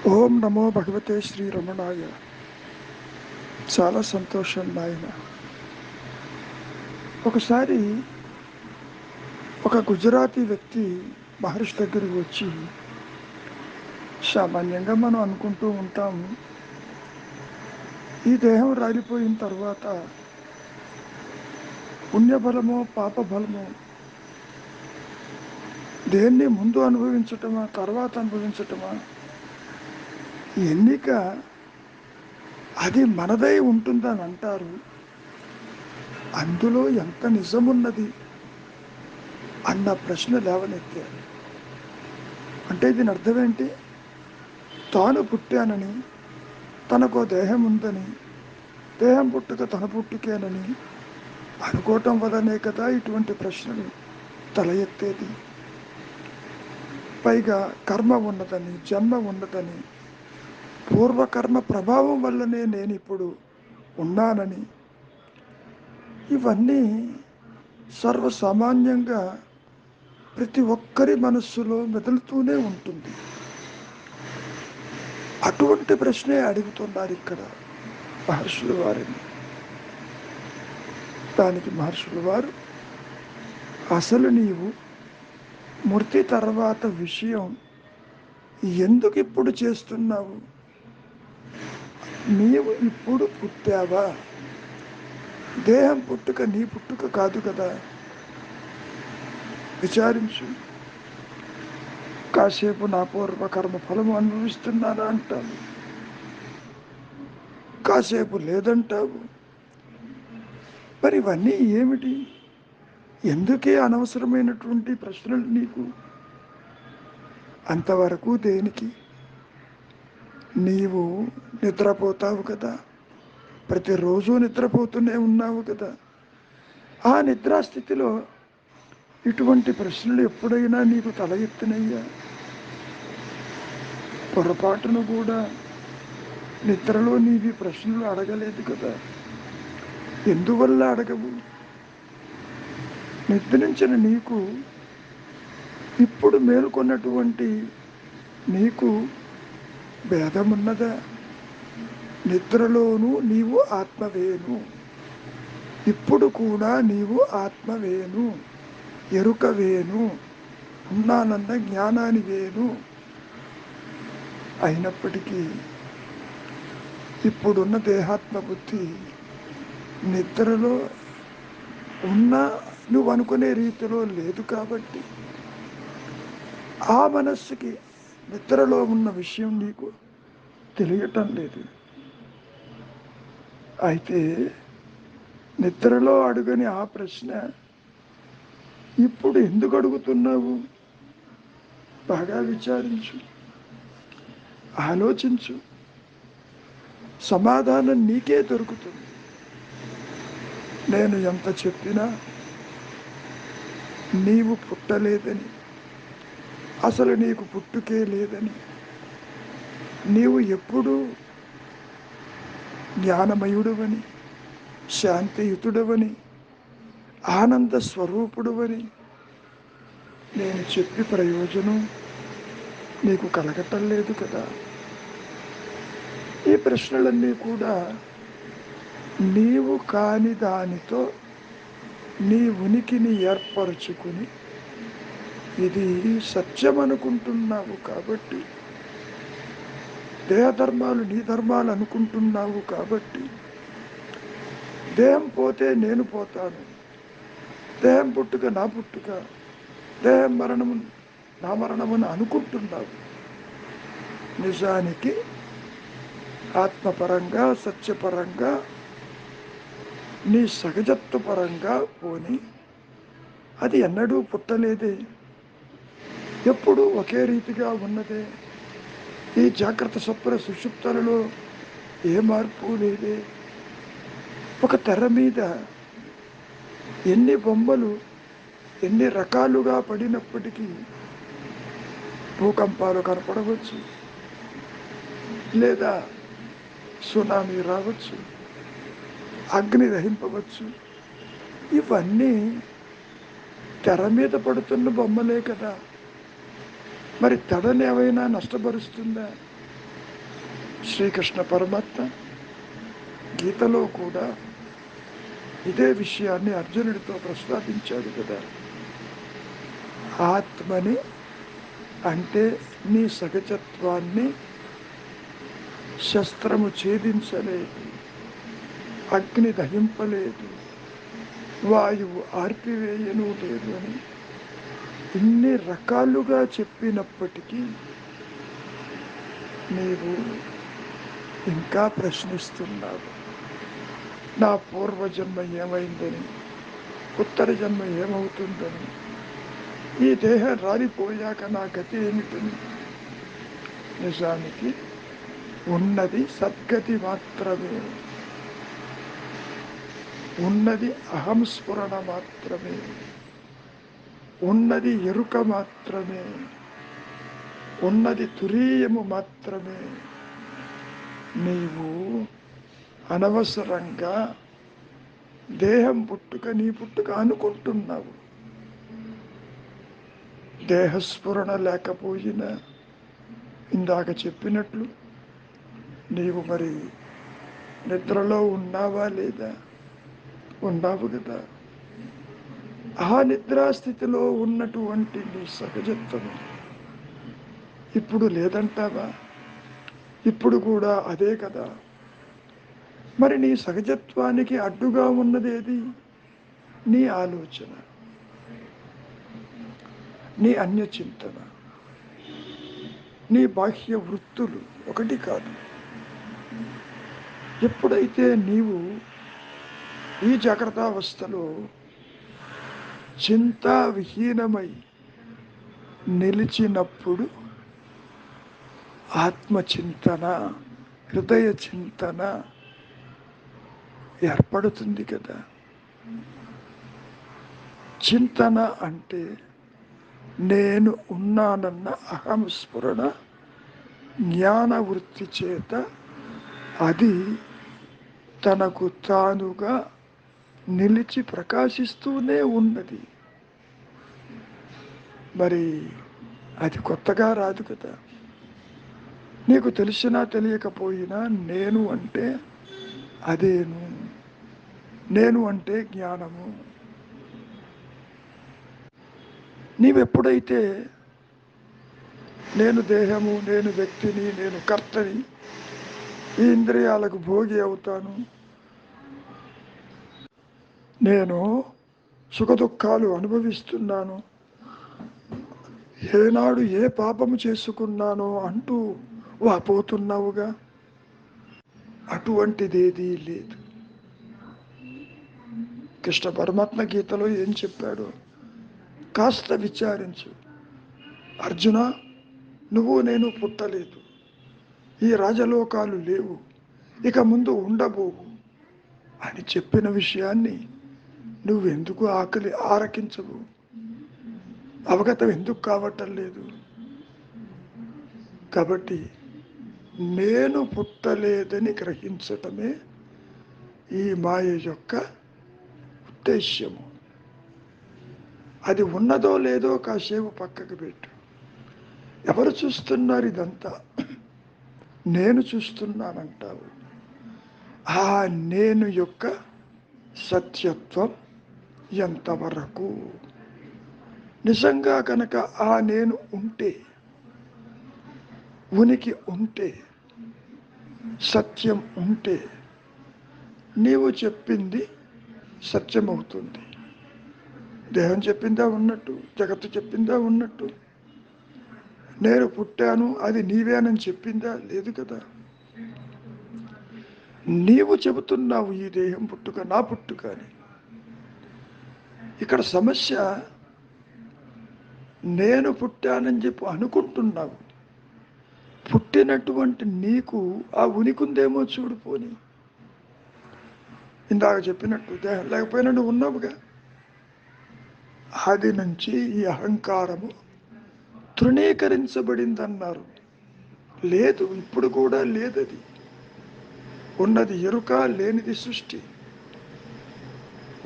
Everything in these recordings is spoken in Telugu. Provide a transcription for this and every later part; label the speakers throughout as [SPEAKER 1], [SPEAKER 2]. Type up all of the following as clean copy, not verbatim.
[SPEAKER 1] ఓం నమో భగవతే శ్రీ రమణాయ. చాలా సంతోషం నాయన. ఒకసారి ఒక గుజరాతీ వ్యక్తి మహర్షి దగ్గరికి వచ్చి, సామాన్యంగా మనం అనుకుంటూ ఉంటాము, ఈ దేహం రాలిపోయిన తర్వాత పుణ్యబలమో పాపబలమో దేన్ని ముందు అనుభవించటమా తర్వాత అనుభవించటమా, ఎన్నిక అది మనదై ఉంటుందని అంటారు. అందులో ఎంత నిజమున్నది అన్న ప్రశ్న లేవనెత్తారు. అంటే దీని అర్థం ఏంటి? తాను పుట్టానని, తనకో దేహం ఉందని, దేహం పుట్టుక తన పుట్టుకేనని అనుకోవటం వల్లనే కదా ఇటువంటి ప్రశ్నలు తల ఎత్తేది. పైగా కర్మ ఉన్నదని, జన్మ ఉన్నదని, పూర్వకర్మ ప్రభావం వల్లనే నేను ఇప్పుడు ఉన్నానని, ఇవన్నీ సర్వసామాన్యంగా ప్రతి ఒక్కరి మనస్సులో మెదులుతూనే ఉంటుంది. అటువంటి ప్రశ్నే అడుగుతున్నారు ఇక్కడ మహర్షుల వారిని. దానికి మహర్షుల వారు, అసలు నీవు మృతి తర్వాత విషయం ఎందుకు ఇప్పుడు చేస్తున్నావు? నీవు ఇప్పుడు పుట్టావా? దేహం పుట్టుక నీ పుట్టుక కాదు కదా. విచారించు. కాసేపు నా పూర్వకర్మ ఫలము అనుభవిస్తున్నానా అంటావు, కాసేపు లేదంటావు. మరి ఇవన్నీ ఏమిటి? ఎందుకే అనవసరమైనటువంటి ప్రశ్నలు నీకు? అంతవరకు దేనికి? నీవు నిద్రపోతావు కదా, ప్రతిరోజు నిద్రపోతూనే ఉన్నావు కదా. ఆ నిద్రాస్థితిలో ఇటువంటి ప్రశ్నలు ఎప్పుడైనా నీకు తల ఎత్తినయ్యా? పొరపాటును కూడా నిద్రలో నీవి ప్రశ్నలు అడగలేదు కదా. ఎందువల్ల అడగవు? నిద్రించిన నీకు, ఇప్పుడు మేల్కొన్నటువంటి నీకు భేదమున్నదా? నిద్రలోనూ నీవు ఆత్మవేను, ఇప్పుడు కూడా నీవు ఆత్మవేను, ఎరుకవేను, ఉన్నానన్న జ్ఞానానివేను. అయినప్పటికీ ఇప్పుడున్న దేహాత్మ బుద్ధి నిద్రలో ఉన్న నువ్వు అనుకునే రీతిలో లేదు కాబట్టి ఆ మనస్సుకి నిద్రలో ఉన్న విషయం నీకు తెలియటం లేదు. అయితే నిద్రలో అడుగని ఆ ప్రశ్న ఇప్పుడు ఎందుకు అడుగుతున్నావు? బాగా విచారించు, ఆలోచించు. సమాధానం నీకే దొరుకుతుంది. నేను ఎంత చెప్పినా నీవు పుట్టలేదని, అసలు నీకు పుట్టుకే లేదని, నీవు ఎప్పుడూ జ్ఞానమయుడవని, శాంతియుతుడవని, ఆనంద స్వరూపుడవని నేను చెప్పి ప్రయోజనం నీకు కలగటం లేదు కదా. ఈ ప్రశ్నలన్నీ కూడా నీవు కాని దానితో నీ ఉనికిని ఏర్పరచుకుని ఇది సత్యం అనుకుంటున్నావు కాబట్టి, దేహధర్మాలు నీ ధర్మాలు అనుకుంటున్నావు కాబట్టి, దేహం పోతే నేను పోతాను, దేహం పుట్టుక నా పుట్టుక, దేహం మరణము నా మరణమని అనుకుంటున్నావు. నిజానికి ఆత్మపరంగా, సత్యపరంగా, నీ సహజత్వపరంగా పోని అది ఎన్నడూ పుట్టలేదే, ఎప్పుడూ ఒకే రీతిగా ఉన్నదే. ఈ జాగ్రత్త స్వప్న సుషుప్తులలో ఏ మార్పు లేదే. ఒక తెర మీద ఎన్ని బొమ్మలు ఎన్ని రకాలుగా పడినప్పటికీ భూకంపాలు కనపడవచ్చు, లేదా సునామీ రావచ్చు, అగ్ని దహింపవచ్చు. ఇవన్నీ తెర మీద పడుతున్న బొమ్మలే కదా. మరి తెరని ఏమైనా నష్టపరుస్తుందా? శ్రీకృష్ణ పరమాత్మ గీతలో కూడా ఇదే విషయాన్ని అర్జునుడితో ప్రస్తావించాడు కదా. ఆత్మని అంటే నీ సహజత్వాన్ని శస్త్రము ఛేదించలేదు, అగ్ని దహింపలేదు, వాయువు ఆర్పివేయను లేదు అని ఇన్ని రకాలుగా చెప్పినప్పటికీ నీవు ఇంకా ప్రశ్నిస్తున్నావు. నా పూర్వజన్మ ఏమైందని, ఉత్తర జన్మ ఏమవుతుందని, ఈ దేహం రాలిపోయాక నా గతి ఏమిటని. నిజానికి ఉన్నది సద్గతి మాత్రమే, ఉన్నది అహంస్ఫురణ మాత్రమే, ఉన్నది ఎరుక మాత్రమే, ఉన్నది తురీయము మాత్రమే. నీవు అనవసరంగా దేహం పుట్టుక నీ పుట్టుక అనుకుంటున్నావు. దేహస్ఫురణ లేకపోయినా ఇందాక చెప్పినట్లు నీవు మరి నిద్రలో ఉన్నావా లేదా? ఉన్నావు కదా. ఆ నిద్రాస్థితిలో ఉన్నటువంటి నీ సహజత్వం ఇప్పుడు లేదంటావా? ఇప్పుడు కూడా అదే కదా. మరి నీ సహజత్వానికి అడ్డుగా ఉన్నది ఏది? నీ ఆలోచన, నీ అన్యచింతన, నీ బాహ్య వృత్తులు. ఒకటి కాదు. ఎప్పుడైతే నీవు ఈ జాగ్రత్తావస్థలో చింతావిహీనమై నిలిచినప్పుడు ఆత్మచింతన, హృదయ చింతన ఏర్పడుతుంది కదా. చింతన అంటే నేను ఉన్నానన్న అహంస్ఫురణ జ్ఞాన వృత్తి చేత అది తనకు తానుగా నిలిచి ప్రకాశిస్తూనే ఉన్నది. మరి అది కొత్తగా రాదు కదా. నీకు తెలిసినా తెలియకపోయినా నేను అంటే అదేను, నేను అంటే జ్ఞానము. నీవెప్పుడైతే నేను దేహము, నేను వ్యక్తిని, నేను కర్తని, ఈ ఇంద్రియాలకు భోగి అవుతాను, నేను సుఖదుఖాలు అనుభవిస్తున్నాను, ఏనాడు ఏ పాపము చేసుకున్నానో అంటూ వాపోతున్నావుగా. అటువంటిదేదీ లేదు. కృష్ణ పరమాత్మ గీతలో ఏం చెప్పాడు కాస్త విచారించు. అర్జున, నువ్వు నేను పుట్టలేదు, ఈ రాజలోకాలు లేవు, ఇక ముందు ఉండబోవు అని చెప్పిన విషయాన్ని నువ్వెందుకు ఆరకించవు? అవగతం ఎందుకు కావటం లేదు? కాబట్టి నేను పుట్టలేదని గ్రహించటమే ఈ మాయ యొక్క ఉద్దేశ్యము. అది ఉన్నదో లేదో కాసేపు పక్కకు పెట్టు. ఎవరు చూస్తున్నారు ఇదంతా? నేను చూస్తున్నానంటావు. ఆ నేను యొక్క సత్యత్వం ఎంతవరకు? నిజంగా కనుక ఆ నేను ఉంటే, ఉనికి ఉంటే, సత్యం ఉంటే, నీవు చెప్పింది సత్యమవుతుంది. దేహం చెప్పిందా ఉన్నట్టు, జగత్తు చెప్పిందా ఉన్నట్టు, నేను పుట్టాను అది నీవేనని చెప్పిందా? లేదు కదా. నీవు చెబుతున్నావు ఈ దేహం పుట్టుక నా పుట్టుక అని. ఇక్కడ సమస్య నేను పుట్టానని చెప్పి అనుకుంటున్నావు. పుట్టినటువంటి నీకు ఆ ఉనికి ఉందేమో చూడిపోని. ఇందాక చెప్పినట్టు దేహం లేకపోయినా నువ్వు ఉన్నావుగా. ఆది నుంచి ఈ అహంకారము తృణీకరించబడిందన్నారు. లేదు, ఇప్పుడు కూడా లేదది. ఉన్నది ఎరుక, లేనిది సృష్టి.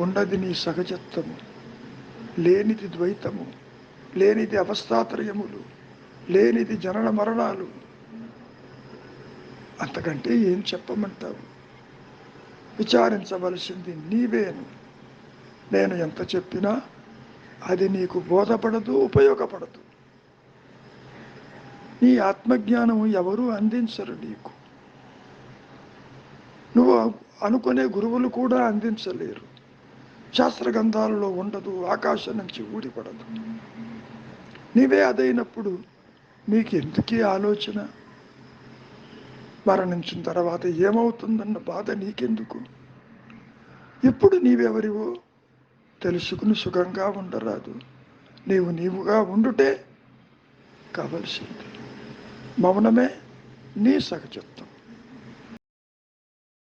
[SPEAKER 1] ఉన్నది నీ సహజత్వము, లేనిది ద్వైతము, లేనిది అవస్థాత్రయములు, లేనిది జనన మరణాలు. అంతకంటే ఏం చెప్పమంటావు? విచారించవలసింది నీవేను. నేను ఎంత చెప్పినా అది నీకు బోధపడదు, ఉపయోగపడదు. నీ ఆత్మజ్ఞానం ఎవరూ అందించరు నీకు. నువ్వు అనుకునే గురువులు కూడా అందించలేరు. శాస్త్ర గ్రంథాలలో ఉండదు, ఆకాశం నుంచి ఊడిపడదు. నీవే అదైనప్పుడు నీకెందుకీ ఆలోచన? మరణించిన తర్వాత ఏమవుతుందన్న బాధ నీకెందుకు? ఇప్పుడు నీవెవరివో తెలుసుకుని సుఖంగా ఉండరాదు. నీవుగా ఉండుటే కావలసింది. మౌనమే నీ సహజత్వం.